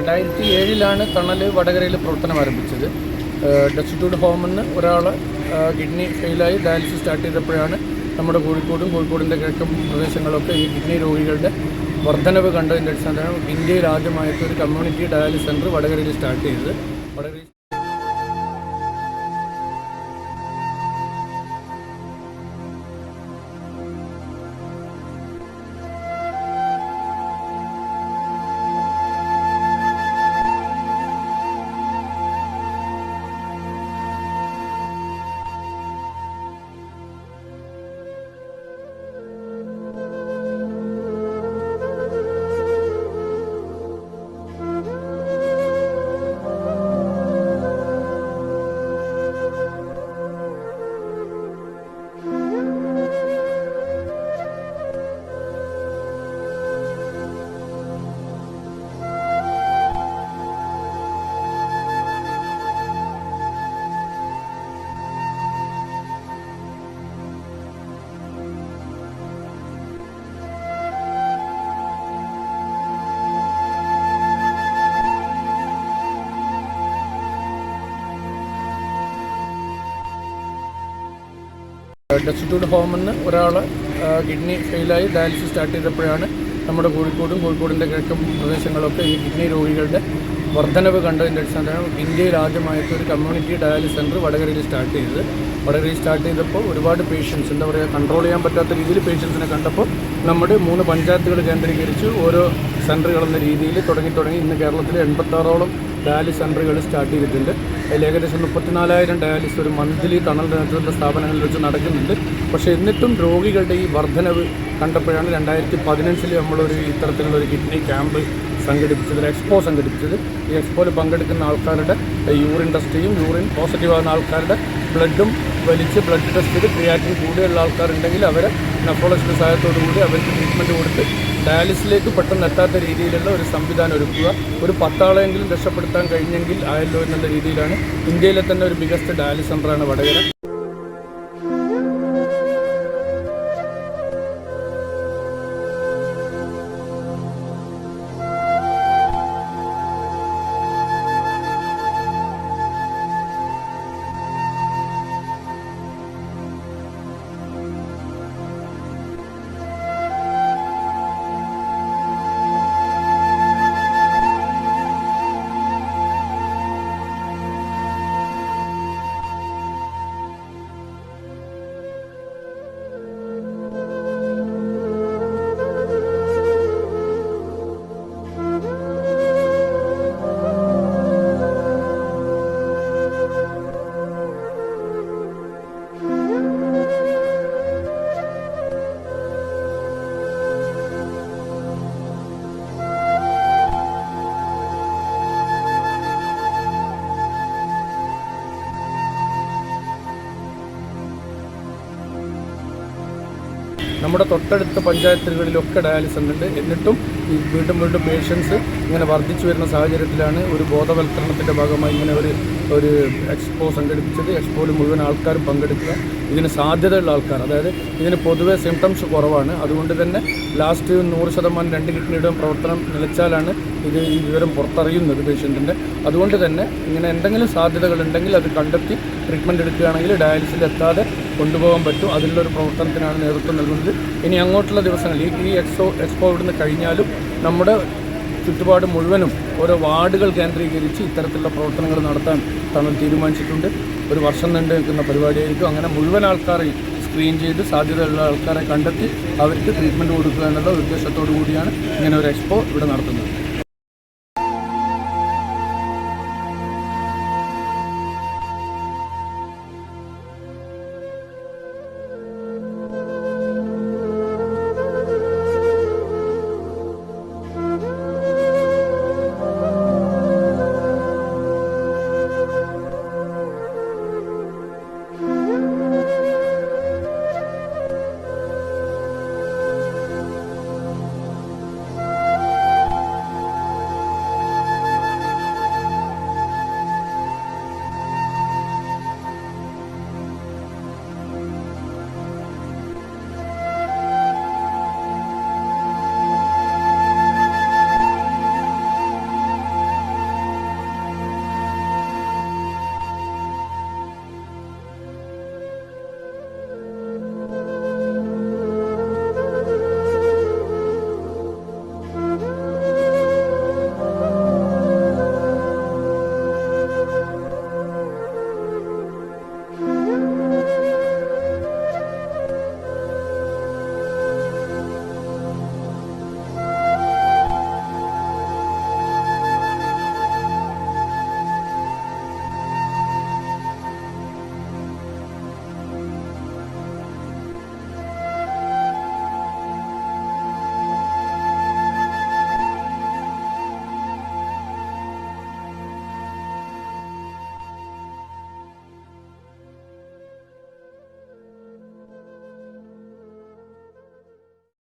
2007 തണൽ വടകരയിൽ പ്രവർത്തനം ആരംഭിച്ചത്. ഡെസ്റ്റിറ്റ്യൂട്ട് ഹോമിൽ നിന്ന് ഒരാൾ കിഡ്നി ഫെയിലായി ഡയാലിസിസ് സ്റ്റാർട്ട് ചെയ്തപ്പോഴാണ് നമ്മുടെ കോഴിക്കോടിൻ്റെ കിഴക്കൻ പ്രദേശങ്ങളൊക്കെ ഈ കിഡ്നി രോഗികളുടെ വർധനവ് കണ്ടതിൻ്റെ അടിസ്ഥാനത്തിലാണ് ഇന്ത്യയിൽ ആദ്യമായിട്ട് ഒരു കമ്മ്യൂണിറ്റി ഡയാലിസിസ് സെൻറ്റർ വടകരയിൽ സ്റ്റാർട്ട് ചെയ്തത്. വടകരയിൽ ഡെസ്റ്റിറ്റ്യൂട്ട് ഹോമിൽ നിന്ന് ഒരാൾ കിഡ്നി ഫെയിലായി ഡയാലിസിസ് സ്റ്റാർട്ട് ചെയ്തപ്പോഴാണ് നമ്മുടെ കോഴിക്കോടിൻ്റെ കിഴക്കൻ പ്രദേശങ്ങളൊക്കെ ഈ കിഡ്നി രോഗികളുടെ വർധനവ് കണ്ടതിൻ്റെ അടിസ്ഥാനത്തിലാണ് ഇന്ത്യയിൽ ആദ്യമായിട്ട് ഒരു കമ്മ്യൂണിറ്റി ഡയാലിസിസ് സെൻറ്റർ വടകരയിൽ സ്റ്റാർട്ട് ചെയ്തത്. വടകരയിൽ സ്റ്റാർട്ട് ചെയ്തപ്പോൾ ഒരുപാട് പേഷ്യൻസ് കൺട്രോൾ ചെയ്യാൻ പറ്റാത്ത രീതിയിൽ പേഷ്യൻസിനെ കണ്ടപ്പോൾ നമ്മുടെ 3 പഞ്ചായത്തുകൾ കേന്ദ്രീകരിച്ച് ഓരോ സെൻറ്ററുകളെന്ന രീതിയിൽ തുടങ്ങി ഇന്ന് കേരളത്തിൽ 86ഓളം ഡയാലിസിസ് സെൻറ്ററുകൾ സ്റ്റാർട്ട് ചെയ്തിട്ടുണ്ട്. അതിൽ ഏകദേശം 34,000 ഡയാലിസിസ് ഒരു മന്ത്ലി തണൽ നേതൃത്വ സ്ഥാപനങ്ങളിൽ വെച്ച് നടക്കുന്നുണ്ട്. പക്ഷേ എന്നിട്ടും രോഗികളുടെ ഈ വർധനവ് കണ്ടപ്പോഴാണ് 2015 നമ്മളൊരു ഇത്തരത്തിലുള്ളൊരു കിഡ്നി ക്യാമ്പ് സംഘടിപ്പിച്ചത്, ഒരു എക്സ്പോ സംഘടിപ്പിച്ചത്. ഈ എക്സ്പോയിൽ പങ്കെടുക്കുന്ന ആൾക്കാരുടെ യൂറിൻ ടെസ്റ്റ് ചെയ്യും. യൂറിൻ പോസിറ്റീവ് ആകുന്ന ആൾക്കാരുടെ ബ്ലഡും വലിച്ച് ബ്ലഡ് ടെസ്റ്റ് ചെയ്ത് ക്രിയാറ്റിൻ കൂടുതലുള്ള ആൾക്കാരുണ്ടെങ്കിൽ അവരെ നെഫ്രോളജിയുടെ സഹായത്തോടു കൂടി അവർക്ക് ട്രീറ്റ്മെൻറ്റ് കൊടുത്ത് ഡയാലിസിലേക്ക് പെട്ടെന്ന് എത്താത്ത രീതിയിലുള്ള ഒരു സംവിധാനം ഒരുക്കുക. ഒരു 10 ആളെങ്കിലും രക്ഷപ്പെടുത്താൻ കഴിഞ്ഞെങ്കിൽ ആയല്ലോ എന്നുള്ള രീതിയിലാണ് ഇന്ത്യയിലെ തന്നെ ഒരു മികച്ച ഡയാലിസിസ് സെൻ്ററാണ് വടകര. നമ്മുടെ തൊട്ടടുത്ത പഞ്ചായത്തുകളിലൊക്കെ ഡയാലിസിസ് ഉണ്ട്. എന്നിട്ടും ഈ വീണ്ടും പേഷ്യൻസ് ഇങ്ങനെ വർദ്ധിച്ചു വരുന്ന സാഹചര്യത്തിലാണ് ഒരു ബോധവൽക്കരണത്തിൻ്റെ ഭാഗമായി ഇങ്ങനെ ഒരു എക്സ്പോ സംഘടിപ്പിച്ചത്. എക്സ്പോയിൽ മുഴുവൻ ആൾക്കാരും പങ്കെടുക്കുക. ഇതിന് സാധ്യതയുള്ള ആൾക്കാർ, അതായത് ഇതിന് പൊതുവെ സിംറ്റംസ് കുറവാണ്. അതുകൊണ്ട് തന്നെ ലാസ്റ്റ് 100% 2 കിഡ്നിയുടെയും പ്രവർത്തനം നിലച്ചാലാണ് ഈ വിവരം പുറത്തറിയുന്നത് പേഷ്യൻറ്റിൻ്റെ. അതുകൊണ്ട് തന്നെ ഇങ്ങനെ എന്തെങ്കിലും സാധ്യതകളുണ്ടെങ്കിൽ അത് കണ്ടെത്തി ട്രീറ്റ്മെൻറ്റ് എടുക്കുകയാണെങ്കിൽ ഡയാലിസിൽ എത്താതെ കൊണ്ടുപോകാൻ പറ്റും. അതിലുള്ളൊരു പ്രവർത്തനത്തിനാണ് നേതൃത്വം നൽകുന്നത്. ഇനി അങ്ങോട്ടുള്ള ദിവസങ്ങളിൽ ഈ എക്സ്പോ ഇവിടുന്ന് കഴിഞ്ഞാലും നമ്മുടെ ചുറ്റുപാട് മുഴുവനും ഓരോ വാർഡുകൾ കേന്ദ്രീകരിച്ച് ഇത്തരത്തിലുള്ള പ്രവർത്തനങ്ങൾ നടത്താൻ തങ്ങൾ തീരുമാനിച്ചിട്ടുണ്ട്. ഒരു വർഷം നീണ്ടു നിൽക്കുന്ന പരിപാടിയായിരിക്കും. അങ്ങനെ മുഴുവൻ ആൾക്കാരെ സ്ക്രീൻ ചെയ്ത് സാധ്യതയുള്ള ആൾക്കാരെ കണ്ടെത്തി അവർക്ക് ട്രീറ്റ്മെൻറ്റ് കൊടുക്കുക എന്നുള്ള ഉദ്ദേശത്തോടു കൂടിയാണ് ഇങ്ങനെ ഒരു എക്സ്പോ ഇവിടെ നടത്തുന്നത്.